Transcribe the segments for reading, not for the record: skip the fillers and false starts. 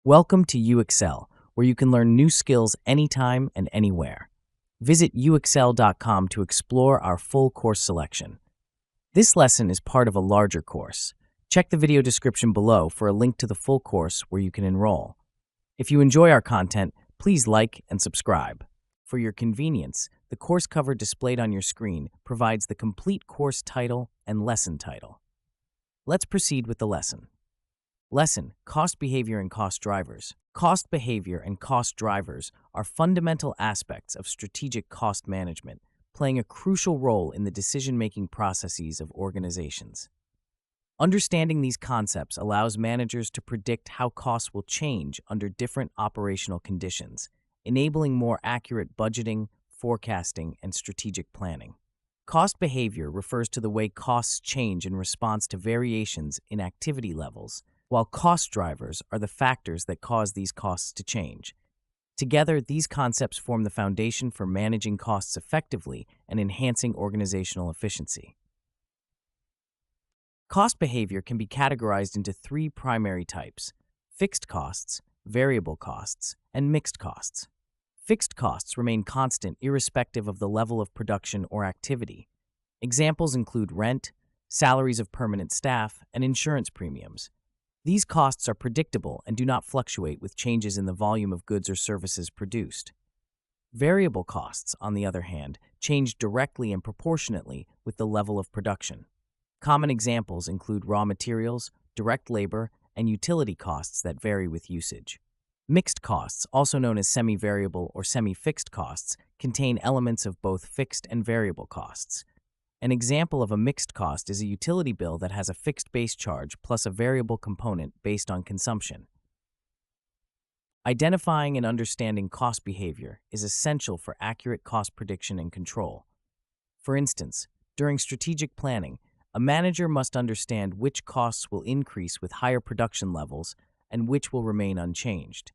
Welcome to UXL, where you can learn new skills anytime and anywhere. Visit uxl.com to explore our full course selection. This lesson is part of a larger course. Check the video description below for a link to the full course where you can enroll. If you enjoy our content, please like and subscribe. For your convenience, the course cover displayed on your screen provides the complete course title and lesson title. Let's proceed with the lesson. Lesson: Cost Behavior and Cost Drivers. Cost behavior and cost drivers are fundamental aspects of strategic cost management, playing a crucial role in the decision-making processes of organizations. Understanding these concepts allows managers to predict how costs will change under different operational conditions, enabling more accurate budgeting, forecasting, and strategic planning. Cost behavior refers to the way costs change in response to variations in activity levels, while cost drivers are the factors that cause these costs to change. Together, these concepts form the foundation for managing costs effectively and enhancing organizational efficiency. Cost behavior can be categorized into three primary types: fixed costs, variable costs, and mixed costs. Fixed costs remain constant irrespective of the level of production or activity. Examples include rent, salaries of permanent staff, and insurance premiums. These costs are predictable and do not fluctuate with changes in the volume of goods or services produced. Variable costs, on the other hand, change directly and proportionately with the level of production. Common examples include raw materials, direct labor, and utility costs that vary with usage. Mixed costs, also known as semi-variable or semi-fixed costs, contain elements of both fixed and variable costs. An example of a mixed cost is a utility bill that has a fixed base charge plus a variable component based on consumption. Identifying and understanding cost behavior is essential for accurate cost prediction and control. For instance, during strategic planning, a manager must understand which costs will increase with higher production levels and which will remain unchanged.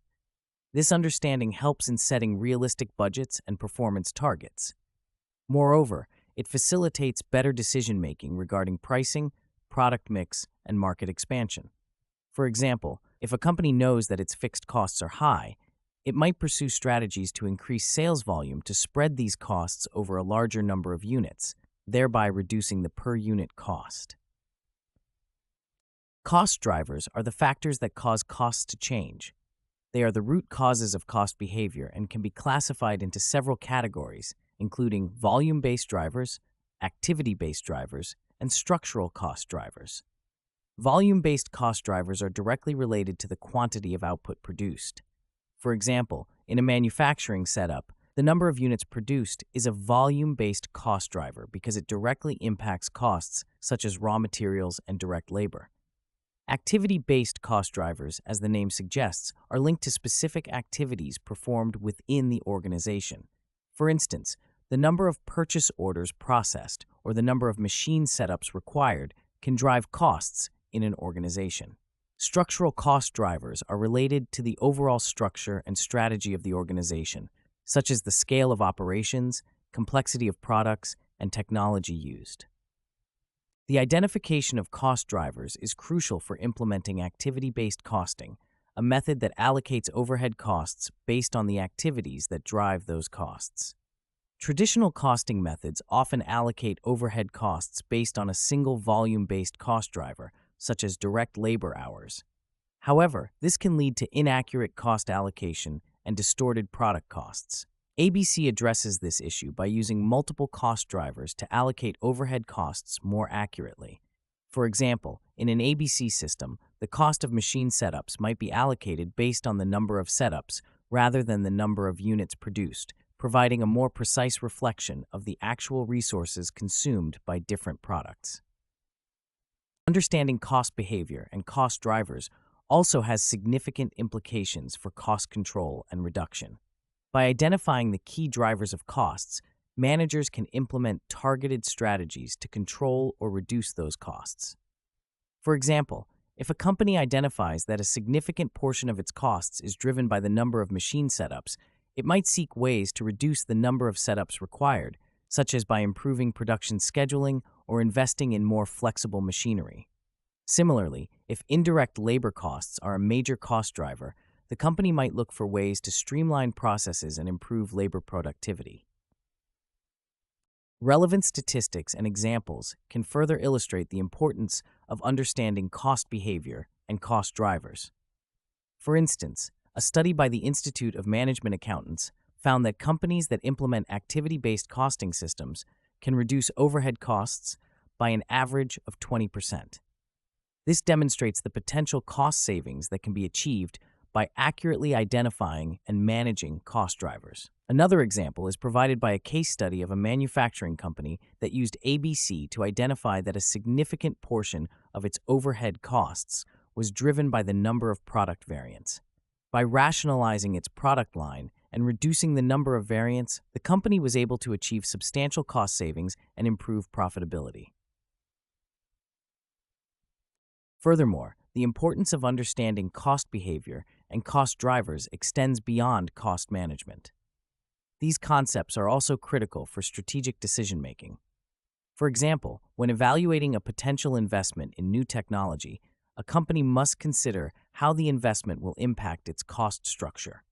This understanding helps in setting realistic budgets and performance targets. Moreover, it facilitates better decision-making regarding pricing, product mix, and market expansion. For example, if a company knows that its fixed costs are high, it might pursue strategies to increase sales volume to spread these costs over a larger number of units, thereby reducing the per-unit cost. Cost drivers are the factors that cause costs to change. They are the root causes of cost behavior and can be classified into several categories, including volume-based drivers, activity-based drivers, and structural cost drivers. Volume-based cost drivers are directly related to the quantity of output produced. For example, in a manufacturing setup, the number of units produced is a volume-based cost driver because it directly impacts costs such as raw materials and direct labor. Activity-based cost drivers, as the name suggests, are linked to specific activities performed within the organization. For instance, the number of purchase orders processed or the number of machine setups required can drive costs in an organization. Structural cost drivers are related to the overall structure and strategy of the organization, such as the scale of operations, complexity of products, and technology used. The identification of cost drivers is crucial for implementing activity-based costing, a method that allocates overhead costs based on the activities that drive those costs. Traditional costing methods often allocate overhead costs based on a single volume-based cost driver, such as direct labor hours. However, this can lead to inaccurate cost allocation and distorted product costs. ABC addresses this issue by using multiple cost drivers to allocate overhead costs more accurately. For example, in an ABC system, the cost of machine setups might be allocated based on the number of setups rather than the number of units produced, providing a more precise reflection of the actual resources consumed by different products. Understanding cost behavior and cost drivers also has significant implications for cost control and reduction. By identifying the key drivers of costs, managers can implement targeted strategies to control or reduce those costs. For example, if a company identifies that a significant portion of its costs is driven by the number of machine setups, it might seek ways to reduce the number of setups required, such as by improving production scheduling or investing in more flexible machinery. Similarly, if indirect labor costs are a major cost driver, the company might look for ways to streamline processes and improve labor productivity. Relevant statistics and examples can further illustrate the importance of understanding cost behavior and cost drivers. For instance, a study by the Institute of Management Accountants found that companies that implement activity-based costing systems can reduce overhead costs by an average of 20%. This demonstrates the potential cost savings that can be achieved by accurately identifying and managing cost drivers. Another example is provided by a case study of a manufacturing company that used ABC to identify that a significant portion of its overhead costs was driven by the number of product variants. By rationalizing its product line and reducing the number of variants, the company was able to achieve substantial cost savings and improve profitability. Furthermore, the importance of understanding cost behavior and cost drivers extends beyond cost management. These concepts are also critical for strategic decision-making. For example, when evaluating a potential investment in new technology, a company must consider how the investment will impact its cost structure.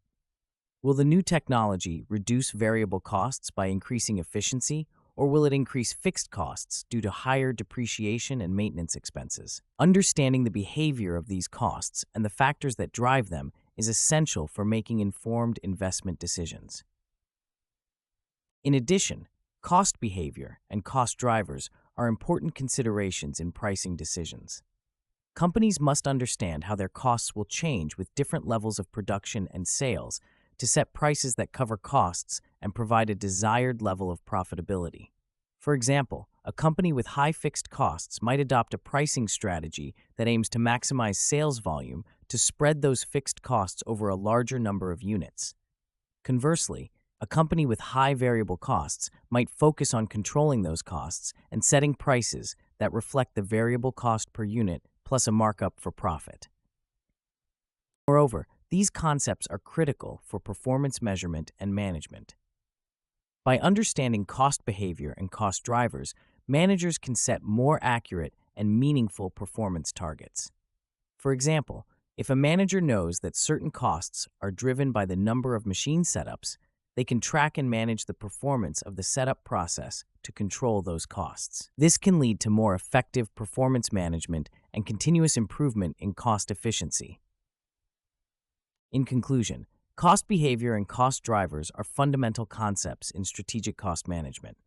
Will the new technology reduce variable costs by increasing efficiency, or will it increase fixed costs due to higher depreciation and maintenance expenses? Understanding the behavior of these costs and the factors that drive them is essential for making informed investment decisions. In addition, cost behavior and cost drivers are important considerations in pricing decisions. Companies must understand how their costs will change with different levels of production and sales to set prices that cover costs and provide a desired level of profitability. For example, a company with high fixed costs might adopt a pricing strategy that aims to maximize sales volume to spread those fixed costs over a larger number of units. Conversely, a company with high variable costs might focus on controlling those costs and setting prices that reflect the variable cost per unit plus a markup for profit. Moreover, these concepts are critical for performance measurement and management. By understanding cost behavior and cost drivers, managers can set more accurate and meaningful performance targets. For example, if a manager knows that certain costs are driven by the number of machine setups, they can track and manage the performance of the setup process to control those costs. This can lead to more effective performance management and continuous improvement in cost efficiency. In conclusion, cost behavior and cost drivers are fundamental concepts in strategic cost management.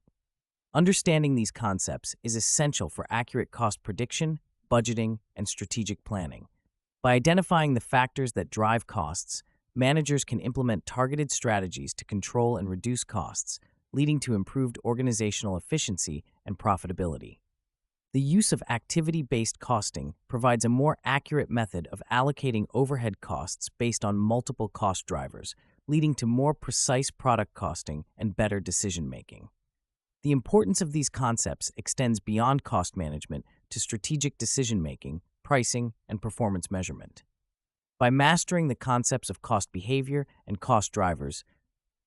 Understanding these concepts is essential for accurate cost prediction, budgeting, and strategic planning. By identifying the factors that drive costs, managers can implement targeted strategies to control and reduce costs, leading to improved organizational efficiency and profitability. The use of activity-based costing provides a more accurate method of allocating overhead costs based on multiple cost drivers, leading to more precise product costing and better decision-making. The importance of these concepts extends beyond cost management to strategic decision-making, pricing, and performance measurement. By mastering the concepts of cost behavior and cost drivers,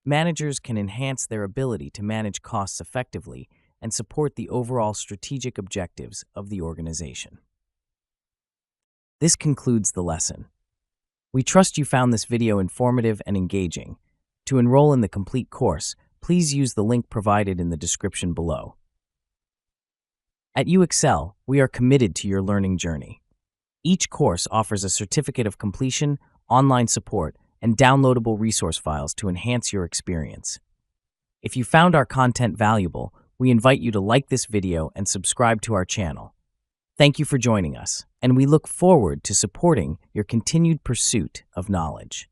managers can enhance their ability to manage costs effectively and support the overall strategic objectives of the organization. This concludes the lesson. We trust you found this video informative and engaging. To enroll in the complete course, please use the link provided in the description below. At UExcel, we are committed to your learning journey. Each course offers a certificate of completion, online support, and downloadable resource files to enhance your experience. If you found our content valuable, we invite you to like this video and subscribe to our channel. Thank you for joining us, and we look forward to supporting your continued pursuit of knowledge.